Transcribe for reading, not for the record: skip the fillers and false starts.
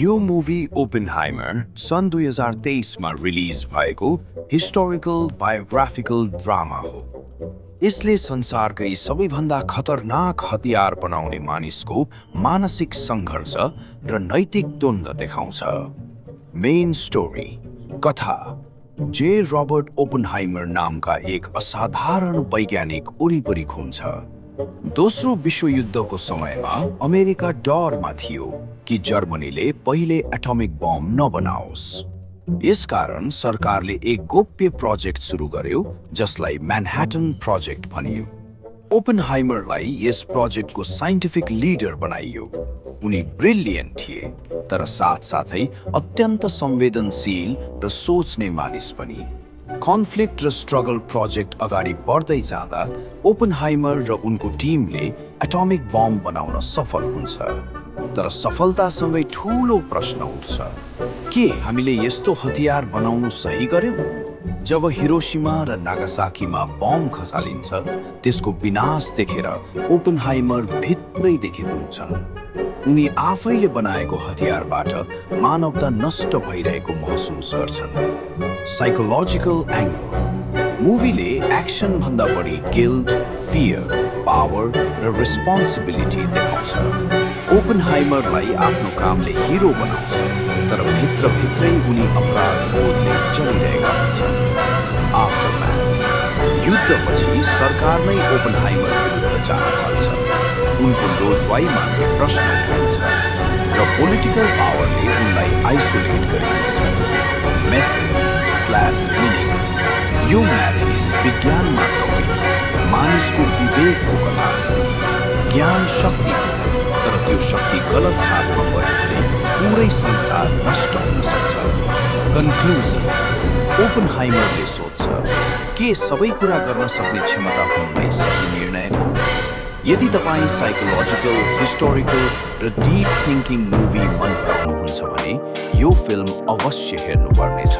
यो movie Oppenheimer सन् 2023 मा रिलिज भएको हिस्टोरिकल बायोग्राफिकल ड्रामा हो। यसले संसारकै सबैभन्दा खतरनाक हतियार बनाउने मानिसको मानसिक सङ्घर्ष र नैतिक द्वन्द्व देखाउँछ। मेन स्टोरी कथा जे रबर्ट ओपेनहाइमर नामका एक असाधारण वैज्ञानिक वरिपरि घुम्छ। दोस्रो विश्वयुद्धको समयमा अमेरिका डरमा थियो कि जर्मनीले पहिले एटमिक बम नबनाओस्। यसकारण सरकारले एक गोप्य प्रोजेक्ट सुरु गर्यो जसलाई म्यानह्याटन प्रोजेक्ट भनियो। ओपेनहाइमरलाई यस प्रोजेक्टको साइन्टिफिक लिडर बनाइयो। उनी ब्रिलियन्ट थिए तर साथसाथै अत्यन्त संवेदनशील र सोच्ने मानिस पनि। कन्फ्लिक्ट र स्ट्रगल प्रोजेक्ट अगाडि बढ्दै जाँदा ओपेनहाइमर र उनको टिमले एटमिक बम बनाउन सफल हुन्छ। तर सफलतासँगै ठूलो प्रश्न उठ्छ, के हामीले यस्तो हतियार बनाउनु सही गर्यौं? जब हिरोशिमा र नागासाकीमा बम खसालिन्छ त्यसको विनाश देखेर ओपेनहाइमर भित्रैदेखि रुन्छन्। उनी आफैले बनाएको हतियारबाट मानवता नष्ट भइरहेको महसुस गर्छन्। साइकोलोजिकल एङ्गल मुभीले एक्सन भन्दा बढी गिल्ट, फियर, पावर र रेस्पोन्सिबिलिटी देखाउँछ। ओपेनहाइमरलाई आफ्नो कामले हिरो बनाउँछ तर भित्रभित्रै उनी अपराध बोधले चलिरहेका हुन्छन्। आफ्टरम्याथ युद्धपछि सरकार नै ओपेनहाइमर विरुद्ध जान थाल्छ। उनको लोजवाइमाथि प्रश्न उठ्छ र पोलिटिकल पावरले उनलाई आइसोलेट गरिदिन्छ। मेसेज/मिनिङ यो म्यारेज विज्ञान मात्र होइन, मानिसको विवेकको कथा। ज्ञान शक्ति हो तर त्यो शक्ति गलत हातमा गयो भने पुरै संसार नष्ट हुन सक्छ। कन्क्लुजन ओपेनहाइमरले सोध्छ, के सबै कुरा गर्न सक्ने क्षमता हुनुलाई सही निर्णय हो? यदि तपाईँ साइकोलोजिकल, हिस्टोरिकल र डीप थिङ्किङ मुभी मन पराउनुहुन्छ भने यो फिल्म अवश्य हेर्नुपर्नेछ।